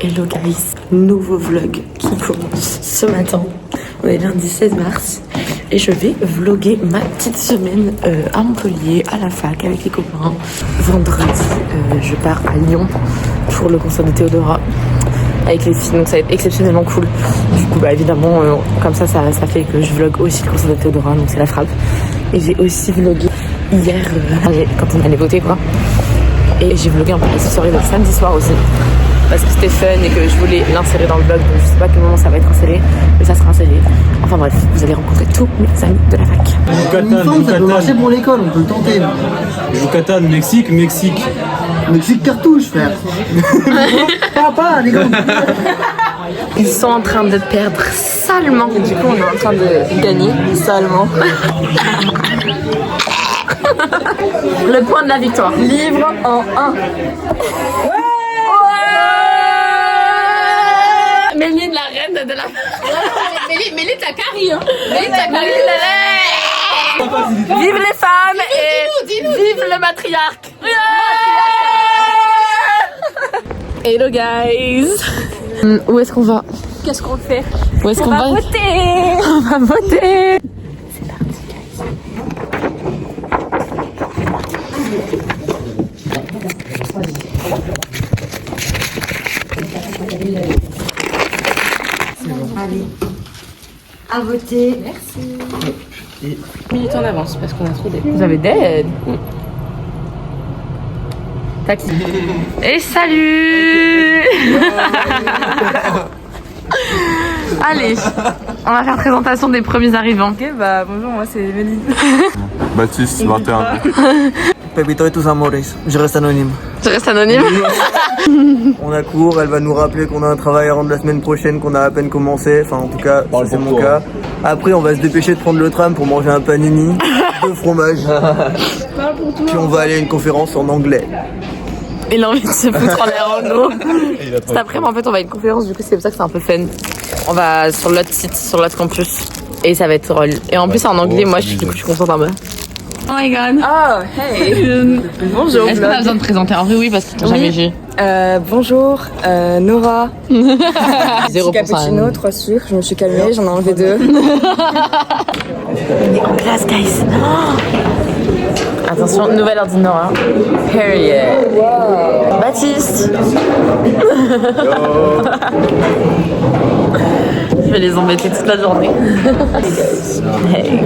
Hello guys, nouveau vlog qui commence ce matin. On est lundi 16 mars et je vais vlogger ma petite semaine à Montpellier, à la fac avec les copains. Vendredi, je pars à Lyon pour le concert de Théodora avec les filles, donc ça va être exceptionnellement cool. Du coup, bah évidemment, comme ça fait que je vlog aussi le concert de Théodora, donc c'est la frappe. Et j'ai aussi vlogué hier quand on allait voter quoi. Et j'ai vlogué un peu la soirée de samedi soir aussi. Parce que c'était fun et que je voulais l'insérer dans le vlog, donc je sais pas à quel moment ça va être inséré, mais ça sera inséré. Enfin bref, vous allez rencontrer tous mes amis de la fac. Yucatan, ça peut marcher pour l'école, on peut le tenter. Yucatan, Mexique. Mexique cartouche, frère. Pas, les gars. Ils sont en train de perdre salement, et du coup on est en train de gagner salement. Le point de la victoire. Livre en 1. Méline, la reine de la... Méline, t'as carré, hein. Méline, t'as carré. Vive les femmes et vive le matriarque. Hello guys. Où est-ce qu'on va? Qu'est-ce qu'on fait? Où est-ce qu'on va voter? On va voter. C'est parti guys. Allez, à voter. Merci. Minute en avance parce qu'on a trop d'aide. Vous avez d'aide? Taxi. Et salut. Allez, on va faire présentation des premiers arrivants. Ok, bah bonjour, moi c'est Méline. Baptiste, 21. Pepito et tous amores, je reste anonyme. Je reste anonyme. On a cours, elle va nous rappeler qu'on a un travail à rendre la semaine prochaine, qu'on a à peine commencé. Enfin, en tout cas, c'est mon cas. Après, on va se dépêcher de prendre le tram pour manger un panini, 2 fromages. Puis on va aller à une conférence en anglais. Il a envie de se foutre en l'air en gros. Cet après-midi, en fait, on va à une conférence, du coup, c'est pour ça que c'est un peu fun. On va sur l'autre site, sur l'autre campus. Et ça va être drôle. Et en plus, c'est en anglais, moi, du coup, je suis contente un peu. Oh my god. Oh, hey. Bonjour. Est-ce qu'on a besoin de présenter? En vrai, oui, parce que jamais vu. Bonjour, Nora. 0%. Cappuccino, 3 sucres, je me suis calmée, j'en ai enlevé 2. On est en classe, guys. Oh. Attention, nouvelle ordi de Nora. Period. Wow. Baptiste. Je vais les embêter toute la journée. Hey.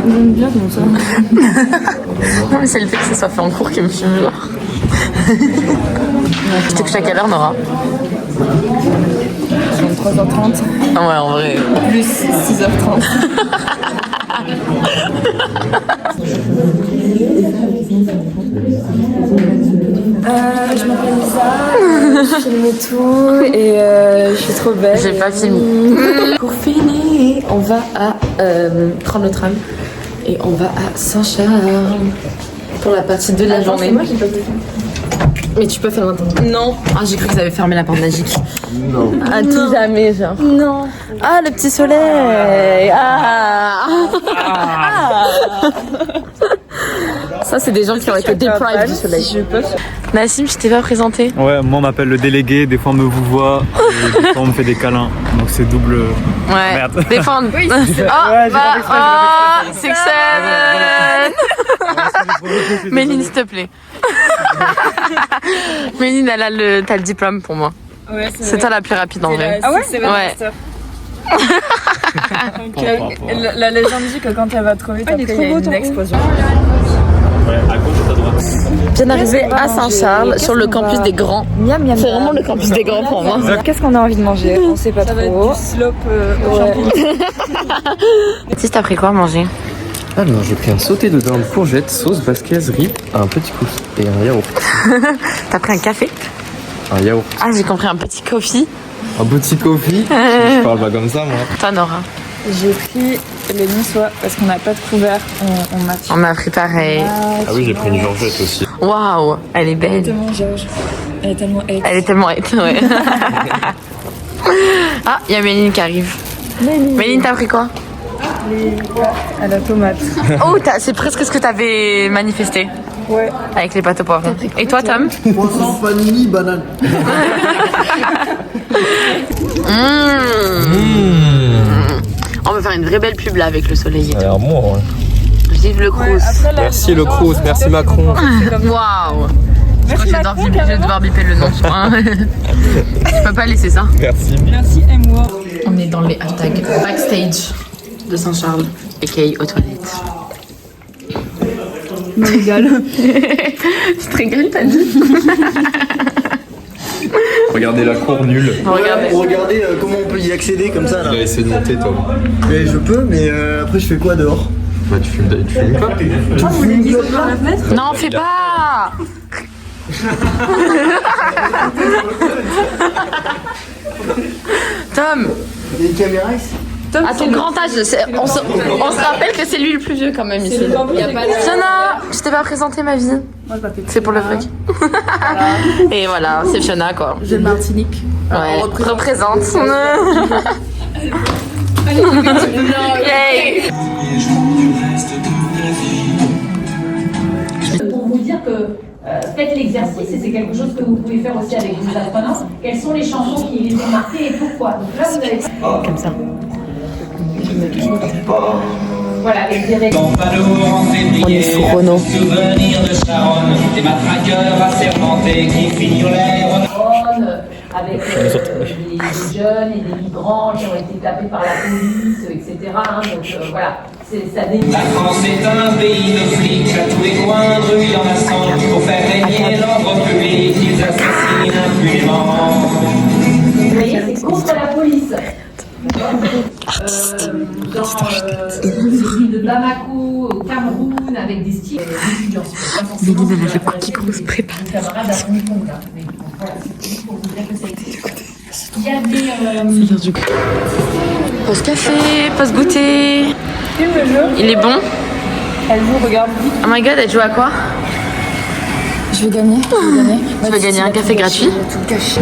J'aime bien comme ça. Non mais c'est le fait que ça soit fait en cours qui me fume genre. Je te couche à quelle heure Nora? 23h30. Ah ouais en vrai. Plus 6h30. Je m'appelle Lisa, je filme tout et je suis trop belle. J'ai pas filmé. Pour finir, on va à prendre le tram et on va à Saint-Charles pour la partie 2 de la journée. Moi j'ai pas fait. Mais tu peux faire maintenant. Non. Ah j'ai cru qu'ils avaient fermé la porte magique. Non. À tout jamais genre. Non. Ah le petit soleil. Ça c'est des gens qui ont été deprived du soleil. Nassim, je t'ai pas présenté. Ouais, moi on m'appelle le délégué, des fois on me vous voit, des fois on me fait des câlins, donc c'est double. Ouais. Merde. Défendre. Ouais, Section. Méline, s'il te plaît. Méline, t'as le diplôme pour moi. Ouais, c'est toi la plus rapide en vrai. Ah ouais, c'est vrai. Ouais. La légende dit que quand elle va trop vite, après il y a une explosion. Ouais, à gauche ou à droite? Bien arrivé à Saint-Charles sur le campus des grands. C'est vraiment le campus des grands pour moi. Qu'est-ce qu'on a envie de manger? On sait pas trop. Ça va être du slope au champignons. Baptiste, t'as pris quoi à manger? Alors j'ai pris un sauté de dinde, courgette, sauce basquaise, riz, un petit pouce et un yaourt. T'as pris un café? Un yaourt. Ah j'ai compris, un petit coffee. Un petit coffee. Je parle pas comme ça moi. Toi Nora? J'ai pris les niçois parce qu'on n'a pas de couvert, on m'a On a pris pareil. Ah oui j'ai pris une Georgette aussi. Waouh, elle est belle. tellement Georges. Elle est tellement hate. Elle est tellement hate, ouais. Ah, il y a Méline qui arrive. Méline, t'as pris quoi? À la tomate. Oh, c'est presque ce que t'avais manifesté. Ouais. Avec les pâtes au poivrons. Et toi, Tom? Croissant, panini, banane. On va faire une vraie belle pub là avec le soleil. Ça a l'air bon, ouais. Vive le Crous. Merci le Crous, merci Macron. Waouh. Je crois que je vais devoir biper le nom. Tu peux pas laisser ça. Merci. On est dans les hashtags backstage de Saint-Charles, aka aux toilettes. Je me régale. Tu te régales, t'as dit? Regardez la cour nulle. Regardez comment on peut y accéder comme ça là. Il a essayé de monter, toi. Mais je peux, mais après je fais quoi dehors? Bah, tu fumes une clope. Non, fais pas. Tom, Il y a une caméra ici? à ton grand âge, on se rappelle que c'est lui le plus vieux quand même ici. Fiona, je t'ai pas présenté ma vie. C'est pour le vlog. Et voilà, c'est Fiona quoi. Je Martinique. Ouais, représente. Yay. Pour vous dire que faites l'exercice et c'est quelque chose que vous pouvez faire aussi avec vos apprenants. Quelles sont les chansons qui les ont marquées et pourquoi? Donc là, vous avez... Comme ça. Voilà, avec des règles. On est sous Renault. Souvenir de Charonne, des matraqueurs assermentés qui figurèrent. Avec des jeunes et des migrants qui ont été tapés par la police, etc. Hein, donc voilà, ça dénonce. La France est un pays de flics, à tous les coins de rue, il y en a 100. Pour faire régner l'ordre public, ils assassinent impunément. Vous voyez, c'est contre la police. De Bamako au Cameroun avec des styles étudiants. Méline, elle a le cookie qu'on se prépare. Camarades à Hong Kong. Voilà, c'est juste pour vous dire que ça existe. Il y avait. C'est l'heure du coup. Pause café, pause goûter. Filme le jeu. Il est bon? Elle joue, regarde. Oh my god, elle joue à quoi? Je vais gagner. Tu vas gagner un café gratuit? Tout caché.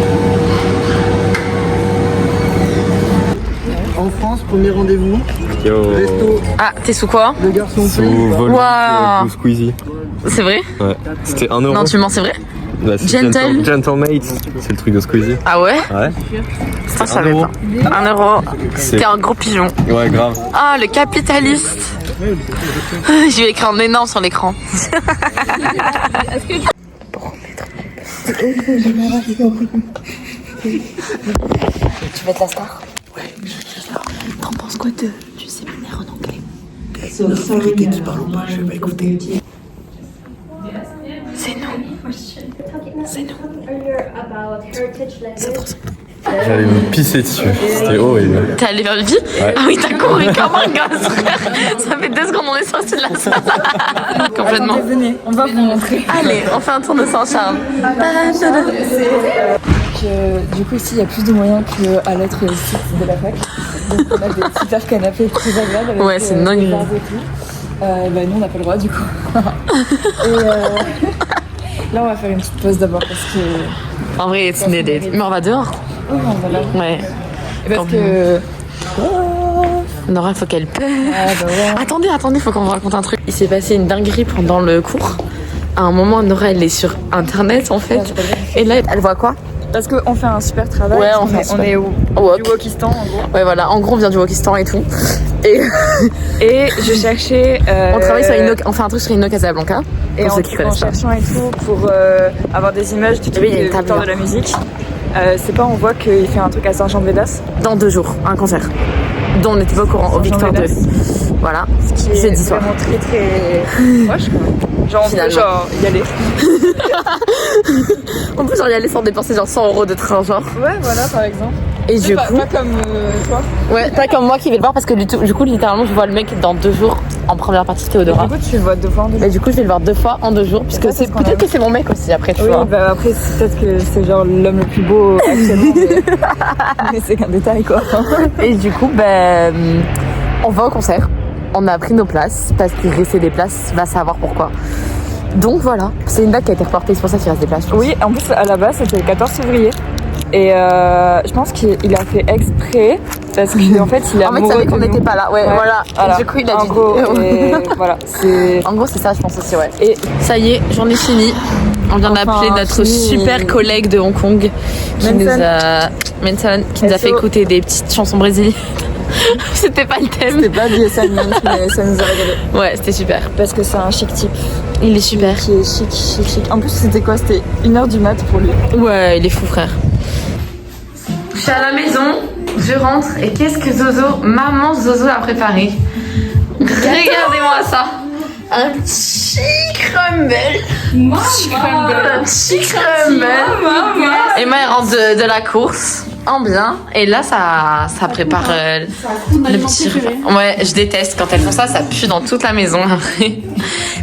En France, premier rendez-vous. Yo. Resto, Ah, t'es sous quoi? le garçon Sous paye. vol Waouh. ou Squeezie. C'est vrai? Ouais. C'était 1 euro. Non, tu mens, c'est vrai? Bah, c'est Gentle. Gentlemates. C'est le truc de Squeezie. Ah ouais? Ouais. Ça, je savais pas. 1 euro. C'est- T'es un gros pigeon. Ouais, grave. Ah, le capitaliste. Je vais écrire en énorme sur l'écran. Tu vas être la star? Ouais, je suis la star. T'en penses quoi de du séminaire en anglais? Dès qu'il parle ou pas, je vais pas écouter. C'est nous. C'est nous. J'allais me pisser dessus. C'était horrible. T'es allé vers le vide? Ouais. Ah oui, t'as couru comme un gosse, frère. Ça fait 2 secondes, on est sorti de la salle. Complètement. Venez, on va vous montrer. Allez, on fait un tour de Saint-Charles. Du coup, ici, il y a plus de moyens qu'à l'autre site de la fac. Donc, on a des super canapés très agréables. Avec, Ouais, c'est des dingue. bars et tout. Bah, nous, on n'a pas le droit, du coup. Et là, on va faire une petite pause d'abord parce que. En vrai, it's needed. Mais on va dehors. Oh, on va là. Ouais. Et parce que. Nora, faut qu'elle pleure. Ah, bah ouais. Attendez, faut qu'on vous raconte un truc. Il s'est passé une dinguerie pendant le cours. À un moment, Nora, elle est sur internet en fait. Et là, elle voit quoi? Parce qu'on fait un super travail. Ouais, on est au Wok. du Wokistan, en gros. Ouais, voilà. En gros, on vient du Wokistan et tout. Et Et je cherchais. on travaille sur on fait un truc sur Inno Casablanca. Et Pour en, ceux qui en connaissent pas. cherchant et tout pour avoir des images du Oui, il y a une victoire table, de là. la musique, c'est pas on voit qu'il fait un truc à Saint-Jean-de-Védas. Dans 2 jours, un concert. Dont on n'était pas au courant, au Victoire 2. Voilà. Qui est Jeudi soir. vraiment très très proche quoi. Genre on peut Finalement. genre y aller. On peut genre y aller sans dépenser genre 100 € de train genre. Ouais voilà par exemple. Et du pas, coup, pas comme toi. ouais, pas comme moi qui vais le voir parce que du coup littéralement je vois le mec dans 2 jours en première partie de Et Théodora. du coup tu le vois 2 fois en 2 jours. Mais du coup je vais le voir 2 fois en 2 jours puisque ça, c'est c'est ce qu'on peut-être a. que c'est mon mec aussi après tu Oui vois. bah après c'est peut-être que c'est genre l'homme le plus beau actuellement mais c'est qu'un détail quoi. Et du coup on va au concert. On a pris nos places parce qu'il restait des places, va savoir pourquoi. Donc voilà, c'est une date qui a été reportée, c'est pour ça qu'il reste des places. je pense. Oui en plus à la base c'était le 14 février. Et je pense qu'il a fait exprès Parce qu'en fait, il a En fait, il savait qu'on n'était pas là. Ouais, voilà. Du coup, il a dit. Voilà, En gros, c'est ça, je pense aussi, ouais. Et ça y est, j'en ai fini. On vient d'appeler notre super collègue de Hong Kong qui nous a fait écouter des petites chansons brésiliennes. C'était pas le thème. C'était pas BSN, mais ça nous a régalé. Ouais, c'était super. Parce que c'est un chic type. Il est super. Qui est chic. En plus, c'était quoi? C'était 1h du mat pour lui. Ouais, il est fou, frère. Je suis à la maison, je rentre et qu'est-ce que maman Zozo a préparé? Regardez-moi ça. Un petit crumble. Un petit crumble. Emma elle rentre de la course en bien et là ça prépare le petit repas. Ouais, je déteste quand elles font ça pue dans toute la maison après.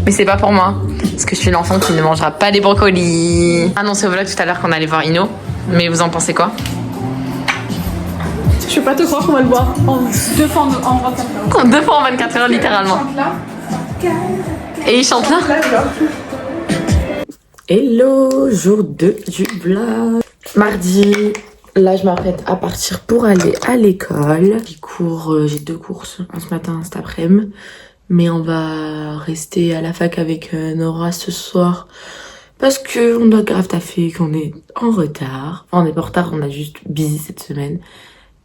Mais c'est pas pour moi parce que je suis l'enfant qui ne mangera pas les brocolis. Annoncé au vlog tout à l'heure qu'on allait voir Ino, mais vous en pensez quoi? Je peux pas te croire qu'on va le voir en 2 fois en 24 heures. 2 fois en 24 heures littéralement. Et il chante là. Hello, jour 2 du vlog. Mardi, là je m'apprête à partir pour aller à l'école. J'ai 2 courses, un ce matin, un cet après-midi. Mais on va rester à la fac avec Nora ce soir. Parce qu'on doit grave taffer, qu'on est en retard. Enfin, on est pas en retard, on a juste busy cette semaine.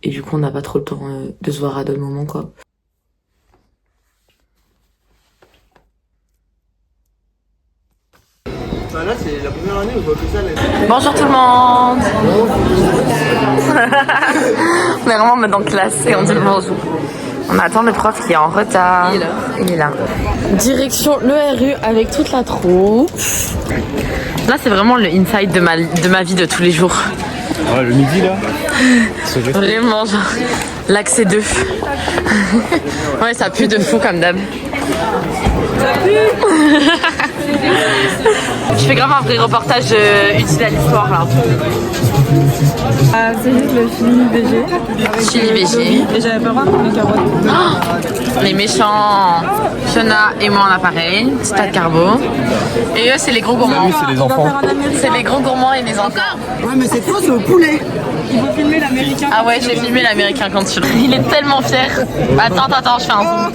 Et du coup, on n'a pas trop le temps de se voir à d'autres moments, quoi. Bah là, c'est la première année où je vois que ça. Bonjour tout le monde. On est vraiment dans classe et on dit le bonjour. On attend le prof qui est en retard. Il est là. Direction le RU avec toute la troupe. Là, c'est vraiment le inside de ma vie de tous les jours. Ouais, le midi là. Vraiment, genre, l'accès 2. Ouais, ça pue de fou comme d'hab. Je fais grave un vrai reportage utile à l'histoire là. C'est juste le Chili BG. Chili BG. Et j'avais pas le droit de prendre les carottes. Oh, les méchants. Fiona et moi en appareil, petit tas de carbo. Et eux, c'est les gros gourmands. C'est les enfants. C'est les gros gourmands et les enfants. Ouais, mais c'est faux, c'est au poulet. Il faut filmer l'américain. Ah ouais, j'ai filmé l'américain quand tu. Il est tellement fier. Attends, je fais un zoom.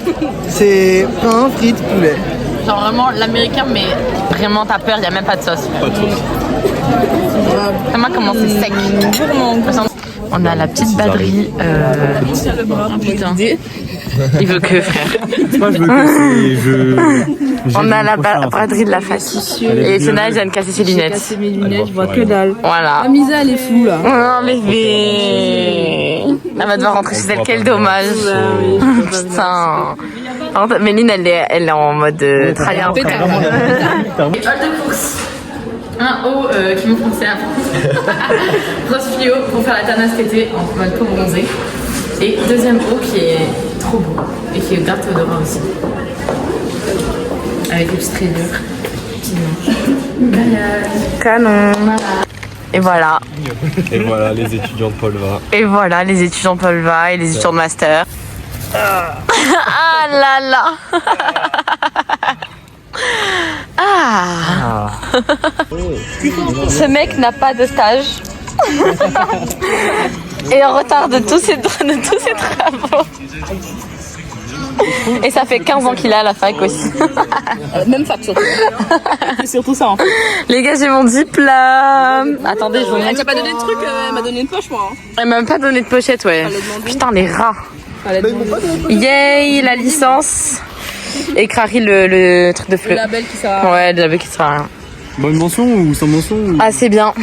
C'est pain, frites, poulet. Genre vraiment l'américain, mais vraiment t'as peur, il n'y a même pas de sauce. Pas de sauce. Vraiment comment c'est sec. On a la petite baderie. Oh, putain. Il veut que, frère. Moi je veux que c'est. On a la braderie de la fac. Et Fiona, elle vient de casser ses lunettes. Casser mes lunettes, je vois que dalle. Voilà. Amisa, elle est floue là. Oh, bébé. Elle va devoir rentrer chez elle, quel dommage. Putain. Méline, elle est en mode tryhard. École de course. Un haut qui me fonçait à fond. Rose fluo pour faire la tanasse tété en mode peau bronzée. Et deuxième haut qui est trop beau et qui est garde Théodora aussi. Avec des petites rayures. Canon. Et voilà. Et voilà les étudiants de Polva. Et voilà les étudiants de Polva et les étudiants de master. Ah là là. Ah. Ce mec n'a pas de stage. Et en retard de tous ses travaux. Et ça fait 15 ans qu'il est à la fac aussi. Même fac surtout. C'est surtout ça en fait. Les gars, j'ai mon diplôme. Attendez, je vous montre. Elle t'a pas donné de truc, elle m'a donné une poche moi. Elle m'a même pas donné de pochette, ouais. Putain, les rats. Yay, la licence. Et Crary, le truc de fleu. Le label qui sert à rien. Ouais, le label qui sert à rien. Bonne mention ou sans mention ou... Ah, c'est bien.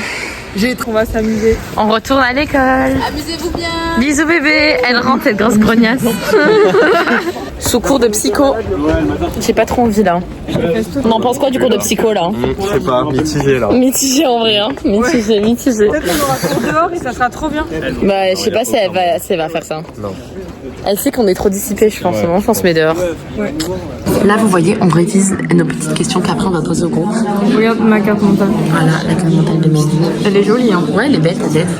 On va s'amuser. On retourne à l'école. Amusez-vous bien. Bisous bébé. Elle rentre, cette grosse grognasse. Sous cours de psycho. J'ai pas trop envie là. On en pense quoi du cours de psycho là? Je sais pas, mitigé là. Mitigé en vrai, hein. Mitigé. Peut-être qu'on aura cours dehors et ça sera trop bien. Bah, je sais pas si elle va faire ça. Non. Elle sait qu'on est trop dissipés, je pense. On se met dehors. Ouais. Là, vous voyez, on révise nos petites questions qu'après on va poser au groupe. Regarde ma carte mentale. Voilà, la carte mentale de Méline. Elle est jolie, hein. Ouais, elle est belle, peut-être.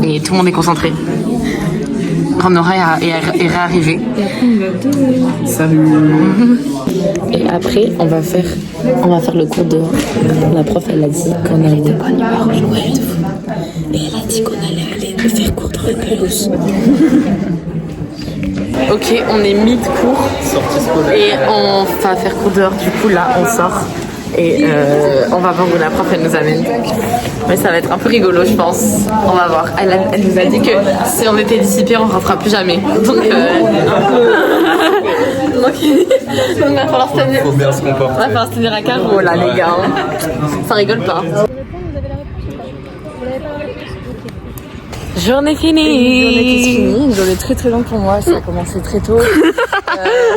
Et tout le monde est concentré. Nora est réarrivée. Salut. Et après, on va faire le cours dehors. La prof, elle a dit qu'on allait de bonne humeur jouer de fou. Et elle a dit qu'on allait aller le faire cours dans le Cruz. Ok, on est mid-cours et on va faire cours dehors. Du coup, là, on sort et on va voir où la prof elle nous amène. Mais ça va être un peu rigolo, je pense. On va voir. Elle nous a dit que si on était dissipés, on ne rentrera plus jamais. Donc, donc il va falloir se tenir. Faut bien se comporter. On va falloir se tenir à carreau là, les gars. Ça rigole pas. Journée finie. Une journée qui se finit, une journée très très longue pour moi, ça a commencé très tôt.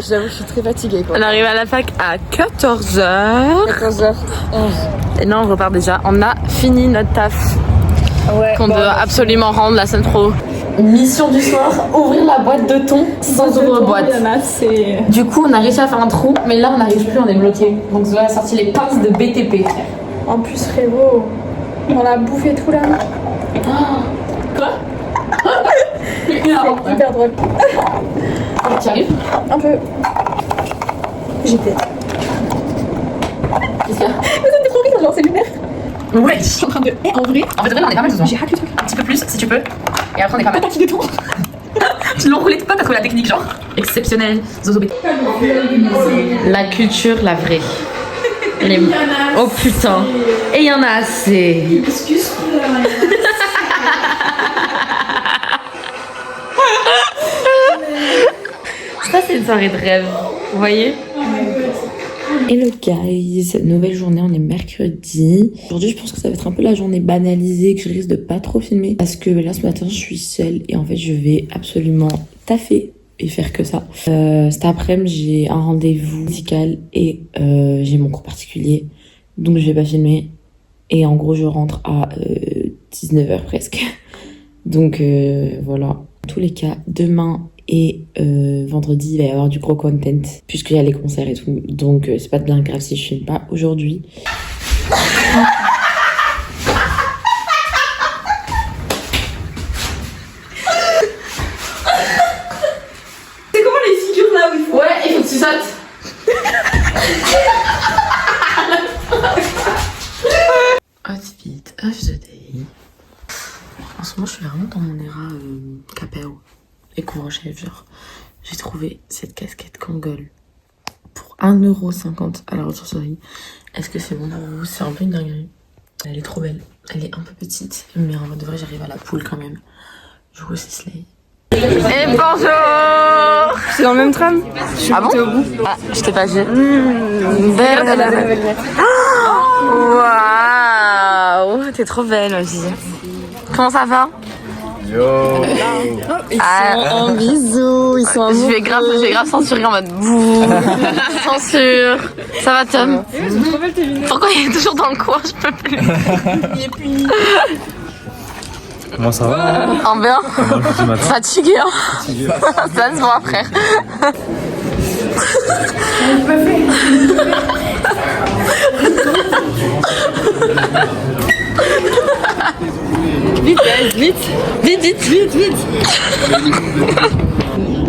J'avoue, je suis très fatiguée quoi. On arrive à la fac à 14h. 14h11. Et là on repart déjà. On a fini notre taf Ouais, qu'on doit absolument rendre la semaine pro. Mission du soir, ouvrir la boîte de thon sans ouvre-boîte. Du coup on a réussi à faire un trou, mais là on n'arrive plus, on est bloqué. Donc Zoé a sorti les pinces de BTP. En plus, frérot, on a bouffé tout là. Quoi? Hyper drôle. Tu arrives? Un peu. J'étais. Qu'est-ce qu'il y a? Mais ça me fait trop rire, genre c'est lunaire. Ouais, je suis en train de. En vrai, on est pas mal dedans. J'ai hacké le truc. Un petit peu plus si tu peux. Et après on est pas mal. Qui détend. Tu l'as enroulé tout pas, t'as trouvé la technique genre. Exceptionnel. Zozo B. La culture, la vraie. Les... Oh putain. Et il y en a assez. Ça c'est une soirée de rêve. Vous voyez? Hello guys, nouvelle journée, on est mercredi. Aujourd'hui je pense que ça va être un peu la journée banalisée, que je risque de pas trop filmer. Parce que là ce matin je suis seule et en fait je vais absolument taffer et faire que ça. Cet après-midi j'ai un rendez-vous musical et j'ai mon cours particulier. Donc je vais pas filmer. Et en gros je rentre à 19h presque. Donc voilà. En tous les cas, demain et vendredi, il va y avoir du gros content puisqu'il y a les concerts et tout. Donc c'est pas bien grave si je filme pas aujourd'hui. C'est comment les figures là où il faut... Ouais, il faut que tu sautes. Outfit of the day. En ce moment, je suis vraiment dans mon era capéo et couvre-chef. Genre, j'ai trouvé cette casquette Kangol pour 1,50€ à la ressourcerie. Est-ce que c'est bon pour vous? C'est un peu une dinguerie. Elle est trop belle. Elle est un peu petite, mais en vrai, j'arrive à la poule quand même. Du coup, c'est slay. Et bonjour! C'est dans le même tram. Je suis Ah bon? au bout. Ah, je t'ai pas vu. Regarde, elle a des nouvelles lunettes. Waouh! T'es trop belle aussi. Comment ça va? Yo. Ils sont en bisous, ils sont en Je vais grave censurer en mode bouh. Censure. Ça va Tom? Pourquoi il est toujours dans le coin? Je peux plus. Il est puni. Comment ça va? En bien? Comment le petit matin? Fatigué hein? Ça se voit frère. Vite, guys, vite.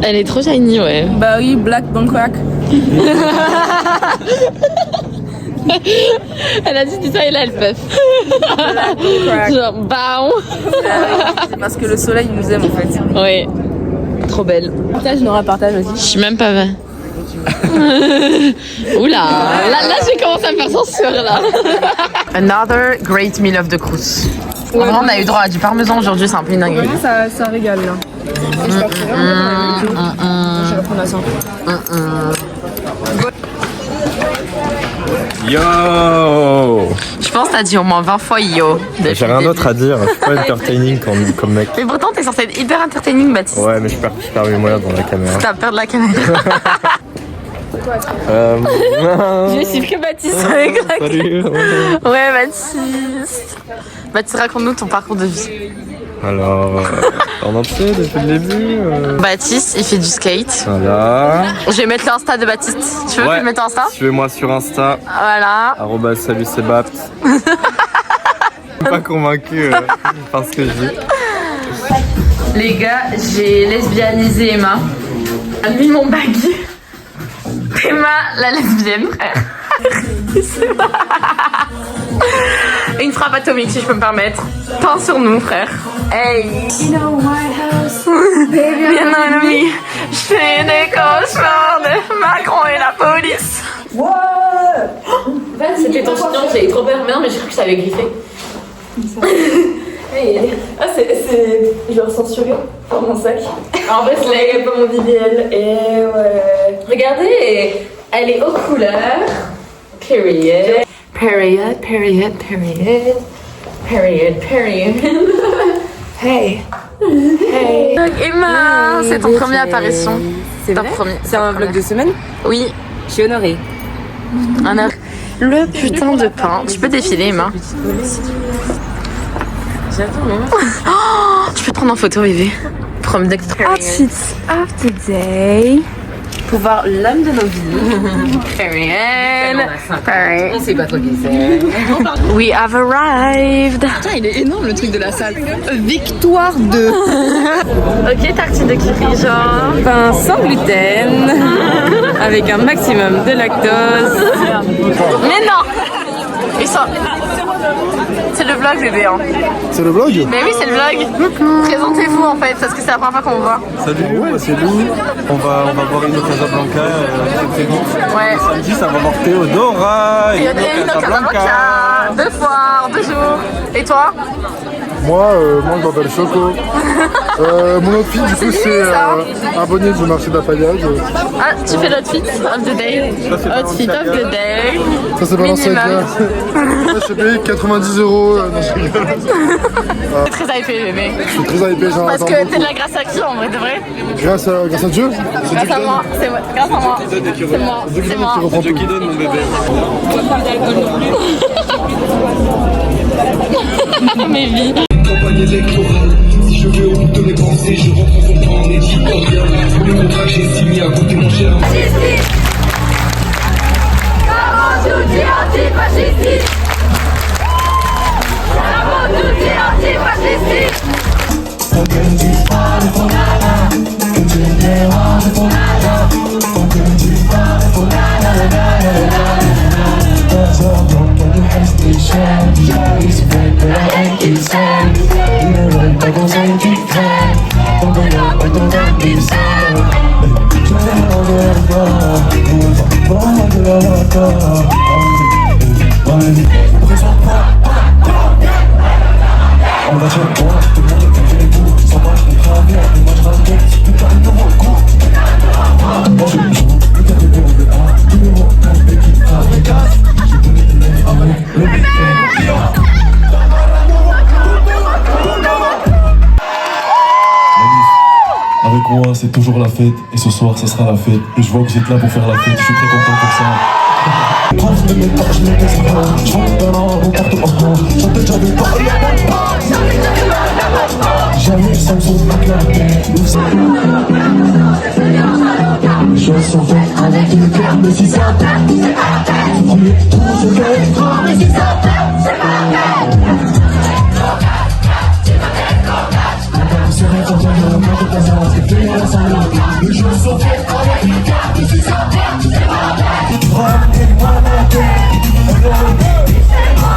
Elle est trop shiny, ouais. Bah oui, Black Bangkok. Elle a dit ça et là elle puff. Genre, baon. C'est parce que le soleil nous aime en fait. Oui. Trop belle. Partage, Nora partage aussi. Je suis même pas vrai. Oula, là j'ai commencé à me faire censure là. Another great meal of the Cruz. En vrai, on a eu droit à du parmesan aujourd'hui, c'est un peu une dinguerie. Vraiment, ça régale là. Je partirai je vais reprendre la santé. Yo. Je pense que t'as dit au moins 20 fois yo. J'ai rien d'autre à dire, je suis pas entertaining comme mec. Mais pourtant, t'es censé être hyper entertaining, Baptiste. Ouais, mais je perds mes moyens devant la caméra. T'as peur de la caméra. Je vais suivre que Baptiste avec la Salut. Ouais, Baptiste. Baptiste, raconte-nous ton parcours de vie. Alors, en entier depuis le début. Baptiste, il fait du skate. Voilà. Je vais mettre l'Insta de Baptiste. Tu veux que je mette Insta? Suivez-moi sur Insta. Voilà. Salut c'est Bapt. Pas convaincu par ce que je dis. Les gars, j'ai lesbianisé Emma. Elle a mis mon baggy. Emma, la lesbienne, frère. Et une frappe atomique si je peux me permettre. Peint sur nous frère. Hey. Bien ennemi, je fais des cauchemars de Macron et la police. C'était ton chignon, j'ai eu trop peur. Mais non, mais j'ai cru que ça avait griffé. Ah, je le ressens sur dans mon sac. En vrai, c'est un peu mon BBL. Et ouais. Regardez, elle est aux couleurs. Period. Period, period, period. Period, period. Hey. Hey. Emma, c'est ton premier apparition. C'est vrai? C'est un vlog de semaine? Oui. Je suis honorée. Le putain de pain. Tu peux défiler, Emma. J'adore. Oh, tu peux te prendre en photo, bébé. From the Outfit of the day. Pour voir l'homme de nos vies. Period. On sait pas trop qui c'est. We have arrived. Putain, il est énorme le truc de la salle. Victoire 2. Ok, tartine de curry, genre. Pain sans gluten. Avec un maximum de lactose. Mais non. Ils sont... C'est le vlog, bébé. Hein. C'est le vlog? Mais oui, c'est le vlog. Présentez-vous en fait, parce que c'est la première fois qu'on vous voit. Salut, moi c'est Lou. On va boire une Casablanca très vite. Ouais. Samedi, ça va voir Théodora et une Casablanca. 2 fois, 2 jours. Et toi? Moi, je m'appelle Choco. Mon outfit, du coup, c'est abonné du marché de la paillade. Ah, tu fais l'outfit of the day. Outfit of the day. Ça, c'est Balenciaga. Je suis payé 90 €. Non, je rigole. C'est très hypé, bébé. Je suis très hypé, j'ai un Parce que t'es là grâce à qui en vrai de vrai? Grâce à Dieu. C'est Dieu Grâce à moi, c'est moi. Grâce à moi. C'est moi. C'est Dieu qui donne mon bébé. Mes vies. Campagne électorale, si je vais au bout de mes pensées, je rentre en comprendre et dis pas rien. Le contrat que j'ai signé a coûté mon cher. Avec moi, c'est toujours la fête, et ce soir, ça sera la fête. Et je vois que vous êtes là pour faire la fête, je suis très content pour ça. Je sentais avec le cœur, mais si ça pète, c'est pas peine. Premier tour, je vais trop, mais si ça pète, c'est pas peine. C'est vrai qu'on vient de la moindre présence, c'est plus la salade. Mais je sentais avec le cœur, mais si ça pète, c'est pas peine. Ramenez-moi ma tête, c'est moi.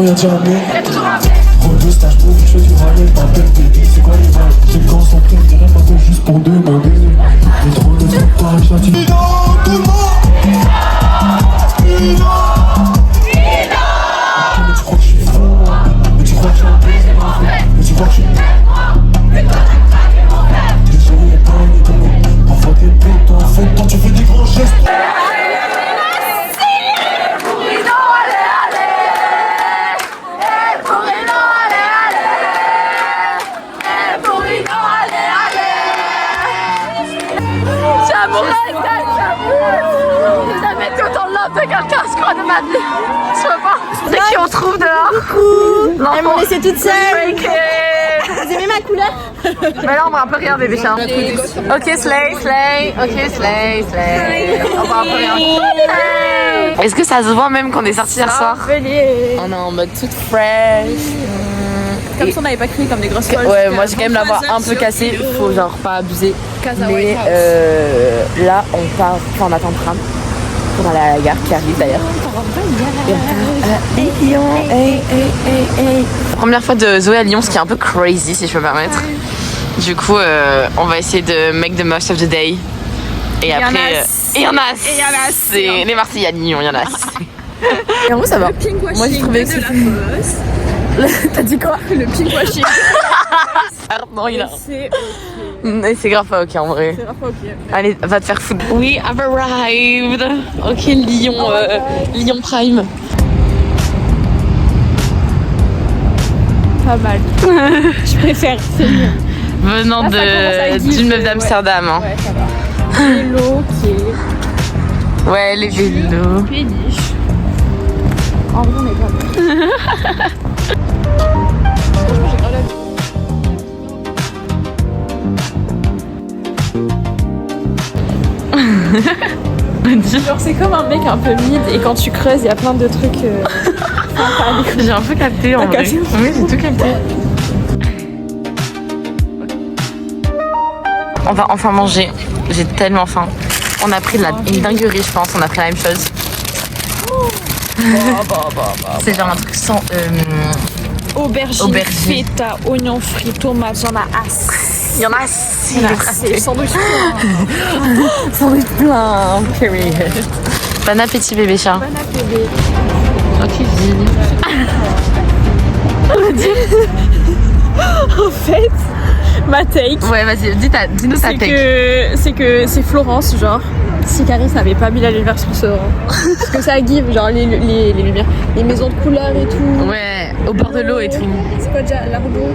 y'a jamais. Relevé stage pour que je fais du rallye. M'appelle baby, c'est quoi les balles? J'ai le concentré, je dirais pas que juste pour demander. Les trop de trucs pareil, je l'ai dit. Tout le monde. Mais tu crois que je suis fou? Mais tu crois que je suis un peu? Mais tu crois que je suis... Désolé, pas un étonnement. Parfois t'es bête, en fait, quand tu fais des grands gestes. C'est qui on trouve dehors? Coucou. Elles m'ont laissé toute seule. Vous aimez ma couleur? Mais là on va un peu regarder bébé chat. Ok slay, slay. Ok slay, slay. On va un peu regarder. Est-ce que ça se voit même qu'on est sorti hier soir? On est en mode toute fresh. Comme si on n'avait pas crié comme des grosses folles. Ouais, moi j'ai quand même la voix un peu cassée. Faut genre pas abuser. Mais là on part, enfin on attend le tram. Pour aller à la gare qui arrive d'ailleurs. Lyon, Première fois de Zoé à Lyon, ce qui est un peu crazy si je peux me permettre. Du coup, on va essayer de make the most of the day. Et après, il y en a assez. Les Marseillais à Lyon, il y en a assez. Et en vrai, ça va. Moi, j'ai trouvé que c'était... T'as dit quoi? Le pinkwashing. Non, il a... C'est grave pas ok en vrai. C'est grave pas ok. Allez, va te faire foutre. We have arrived. Ok, Lyon, Lyon Prime. Pas mal. Je préfère, c'est mieux. Venant d'une meuf d'Amsterdam. Hein. Ouais, ça va. Vélo qui est... Ouais, les vélos. Péniche. En vrai, on est pas mal. Franchement, j'ai grave la... Genre c'est comme un mec un peu mid et quand tu creuses il y a plein de trucs J'ai un peu capté en vrai. Oui, j'ai tout capté. On va enfin manger. J'ai tellement faim. On a pris une dinguerie je pense. On a pris la même chose. C'est genre un truc sans... aubergine, feta, oignons frits, tomates, j'en ai assez. Il y en a assez. Sandwich Sandwich plein. Period. Bon appétit bébé chat. Bon appétit. Ok, dis. En fait, ma take. Ouais, vas-y, dis-nous ta take. C'est que c'est Florence, genre. Si Caris n'avait pas mis la lumière sur ce rang. Parce que ça give, genre les lumières, les maisons de couleur et tout. Ouais, au bord de l'eau et tout. C'est quoi déjà l'Arnaud?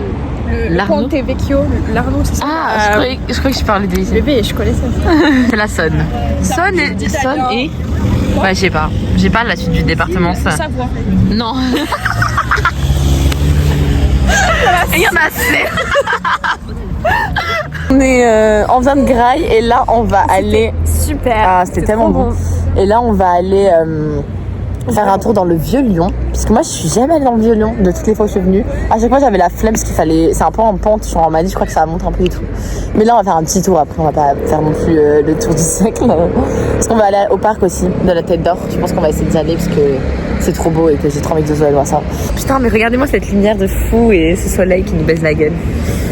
Le Ponte Vecchio, l'Arnaud, c'est ça? Ah, je croyais que je parlais de ici. Bébé, je connaissais. C'est la Saône. Saône et... Ouais, je sais pas. J'ai pas la suite du département, ça. Savoie. Non. Il y en a assez. On vient de Graille et là on va aller... Super. Ah, c'était tellement bon. Et là on va aller faire un tour dans le Vieux-Lyon. Parce que moi je suis jamais allée dans le Vieux-Lyon de toutes les fois que je suis venue. À chaque fois j'avais la flemme parce qu'il fallait... C'est un peu en pente, on m'a dit je crois que ça monte un peu et tout. Mais là on va faire un petit tour après, on va pas faire non plus le tour du siècle. Parce qu'on va aller au parc aussi, de la Tête d'Or. Je pense qu'on va essayer d'y aller parce que c'est trop beau et que j'ai trop envie de Zoé voir ça. Putain mais regardez-moi cette lumière de fou et ce soleil qui nous baise la gueule.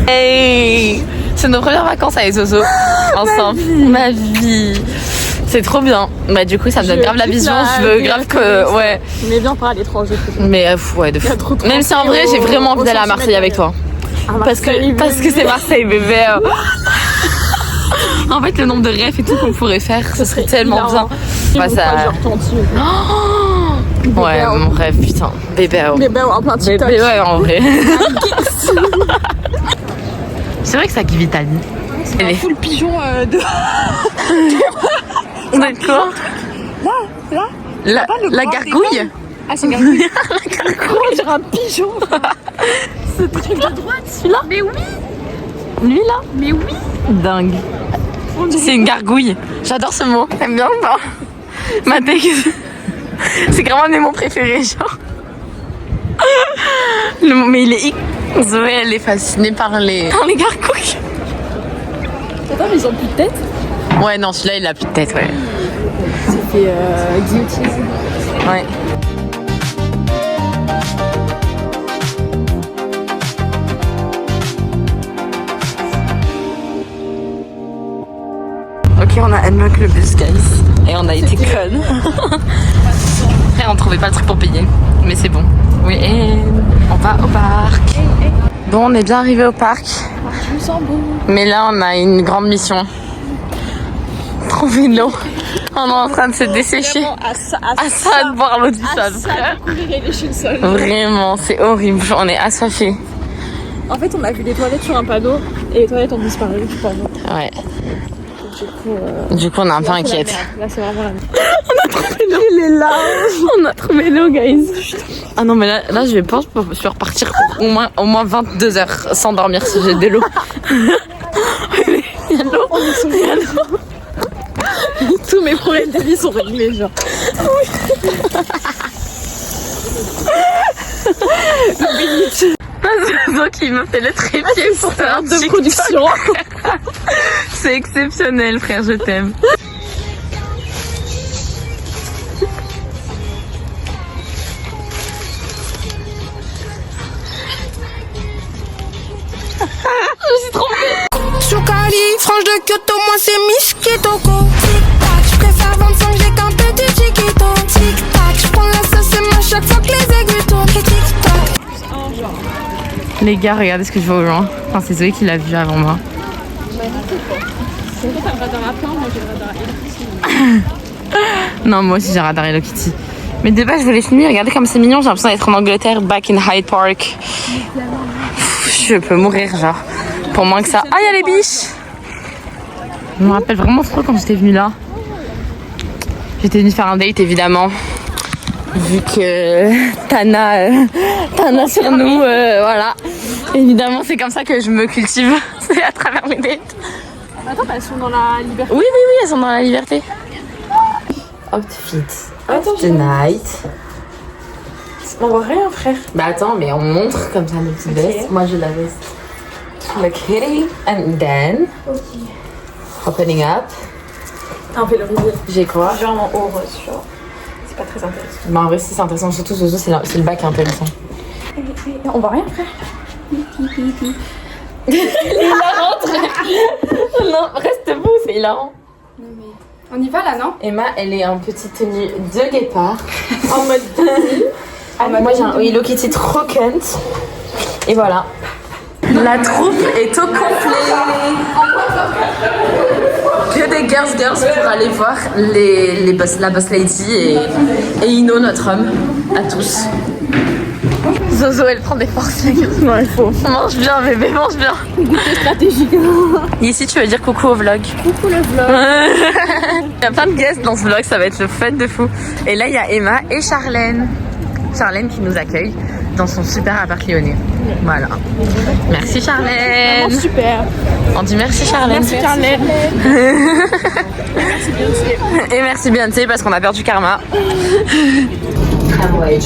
Hey, c'est nos premières vacances avec Zozo ensemble. Ma vie. C'est trop bien. Bah du coup ça me donne grave la vision. Je veux grave que ouais. Mais viens pas à l'étranger. Mais ouais de fou. Même si en vrai j'ai vraiment envie d'aller à Marseille avec toi. Parce que c'est Marseille bébé. En fait le nombre de rêves et tout qu'on pourrait faire, ce serait tellement bien. Bah, ça... Ouais mon rêve putain. Bébé en plein TikTok. Bébé ouais en vrai. C'est vrai que ça qui vitalise. C'est un full pigeon de... D'accord. Là la gargouille. Ah c'est gargouille. On dirait un pigeon. Ce truc de droite, celui-là. Mais oui. Lui là. Mais oui. Dingue. C'est une gargouille. J'adore ce mot. T'aimes bien ou pas? Ma tech. C'est vraiment un de mes mots préférés genre. Mais il est... Zoé elle est fascinée par les gargouilles. Attends mais ils ont plus de tête. Ouais non celui-là il a plus de tête ouais. C'était guillotine. Ouais. Ok, on a unlock le bus, guys. Et on a été connes. Après, on trouvait pas le truc pour payer. Mais c'est bon. Oui, et on va au parc. Bon, on est bien arrivé au parc. Mais là, on a une grande mission. Trouver de l'eau. On est en train de se dessécher. À ça de boire l'eau du sol, frère. Vraiment, c'est horrible. On est assoiffés. En fait, on a vu des toilettes sur un panneau et les toilettes ont disparu du panneau. Ouais. Du coup, on est un peu inquiète. Là, c'est vraiment la On a trouvé l'eau. Il est là. On a trouvé l'eau, guys. Ah non, mais là je pense que je vais repartir pour au moins 22 heures sans dormir si j'ai de l'eau. Il y a de l'eau. Il y a de l'eau. Tous mes problèmes de vie sont réglés, genre. Donc il me fait le trépied pour faire de production. C'est exceptionnel, frère, je t'aime. Je suis trop belle. Choukali, franche de Kyoto, moi c'est Miss Kitoko. Tic-tac, j'préfère 25, j'ai qu'un petit chiquito. Tic-tac, j'prends la sauce et moi chaque fois que les aiguilles tournent. Tic-tac. Les gars, regardez ce que je vois au loin. Enfin, c'est Zoé qui l'a vu avant moi. Non, moi aussi j'ai radar Hello Kitty. Mais de base, je voulais filmer. Regardez comme c'est mignon. J'ai l'impression d'être en Angleterre, back in Hyde Park. Je peux mourir, genre. Pour moins que ça. Ah, il y a les biches! Je me rappelle vraiment trop quand j'étais venue là. J'étais venue faire un date, évidemment. Vu que Tana sur nous, voilà. Évidemment, c'est comme ça que je me cultive. C'est à travers mes dates. Attends, elles sont dans la liberté. Oui, elles sont dans la liberté. Outfit of the night. On voit rien, frère. Bah attends, mais on montre comme ça nos petites vestes. Moi, j'ai la veste. Le kitty. And then, opening up. Un vélo risier. J'ai quoi? Genre en haut rose, genre. C'est pas très intéressant. Bah en vrai, si c'est intéressant, surtout Zozo, c'est le bac intéressant. On voit rien, frère. Il est hilarant, Non, reste debout, c'est hilarant. On y va là, non? Emma, elle est en petite tenue de guépard. En mode moi, j'ai un Hello Kitty trop cunt. Et voilà. La troupe est au complet. Que des girls pour aller voir la boss lady et Ino, notre homme, à tous. Zozo, elle prend des forces, les gars. Non, il faut. Mange bien, bébé, mange bien. Goûter stratégique. Et ici, tu veux dire coucou au vlog. Coucou le vlog. Il y a plein de guests dans ce vlog, ça va être le fun de fou. Et là, il y a Emma et Charlène. Charlène qui nous accueille dans son super appart lyonnais. Voilà. Merci Charlène. Vraiment super. On dit merci Charlène. Merci Charlène. Et merci Beyoncé parce qu'on a perdu Karma. Ouais,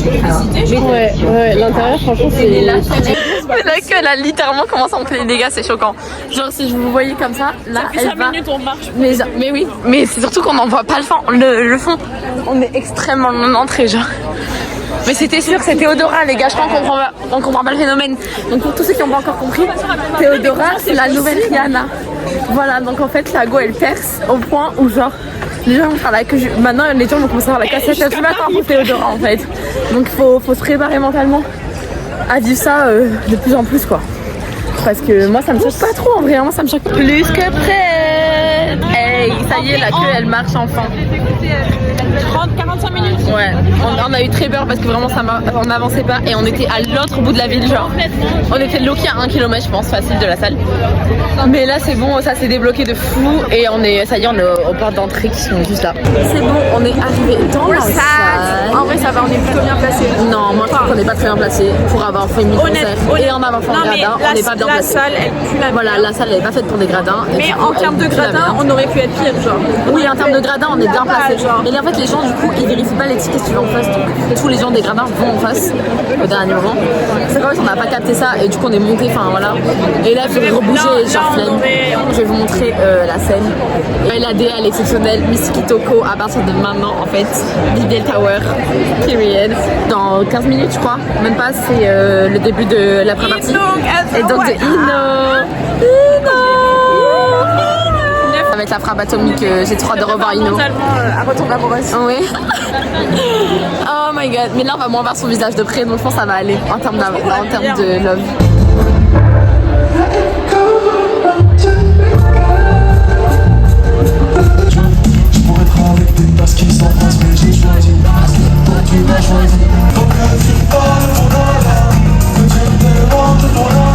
l'intérieur, franchement, c'est là. Mais la queue, elle a littéralement commencé à monter les dégâts, c'est choquant. Genre, si je vous voyais comme ça, là, Ça fait 5 minutes, on marche. Mais oui, mais c'est surtout qu'on n'en voit pas le fond. On est extrêmement loin d'entrée, genre. Mais c'était sûr, c'est Théodora, les gars, je crois qu'on comprend pas le phénomène. Donc pour tous ceux qui n'ont pas encore compris, Théodora, c'est la nouvelle Rihanna. Voilà, donc en fait, la go, elle perce au point où genre, les gens vont faire la queue. Maintenant, les gens vont commencer à faire la cassette du matin pour Théodora, en fait. Donc faut se préparer mentalement à vivre ça de plus en plus, quoi. Parce que moi, ça me choque pas trop, en vrai, moi, ça me choque plus que près. Hey, ça y est, la queue, elle marche enfin. 45 minutes. Ouais, on a eu très peur parce que vraiment on n'avançait pas et on était à l'autre bout de la ville, genre. On était loqués à 1 km, je pense, facile de la salle. Mais là c'est bon, ça s'est débloqué de fou et ça y est, on est aux portes d'entrée qui sont juste là. C'est bon, on est arrivé dans la salle. En vrai, ça va, on est plutôt bien placé. Non, moi je trouve qu'on n'est pas très bien placé pour avoir fait une concert et en avoir fait un gradin, on n'est pas bien placé. La salle, elle pue la Voilà, la salle elle est pas faite pour des gradins. Mais en termes de gradins, on aurait pu être pire, genre. Oui, en termes de gradins, on est bien placé. Mais là en fait, les gens du coup ils vérifient pas les tickets si tu vas en face, donc tous les gens des gradins vont en face au dernier moment. C'est qu'en fait on n'a pas capté ça et du coup on est monté, enfin voilà. Et là il faut rebouger, genre flemme. Je vais vous montrer la scène. Et la DA elle est exceptionnelle, Miss Kitoko à partir de maintenant en fait. Lidl Tower, period. Dans 15 minutes je crois, même pas, c'est le début de la première partie. Et donc de Ino. Ça va être la frappe atomique, j'ai trop hâte de revoir Ino. Totalement à retomber amoureuse. Oui. Oh my god. Mais là, on va moins voir son visage de près, donc je pense que ça va aller en termes de love. Je pourrais être avec des passes qui s'embrassent, mais j'ai choisi. Toi tu m'as choisi. Donc tu parles pour nada, que tu me demandes pour nada.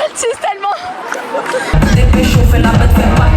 Elle tisse tellement. Dès que je fais la bête, fais pas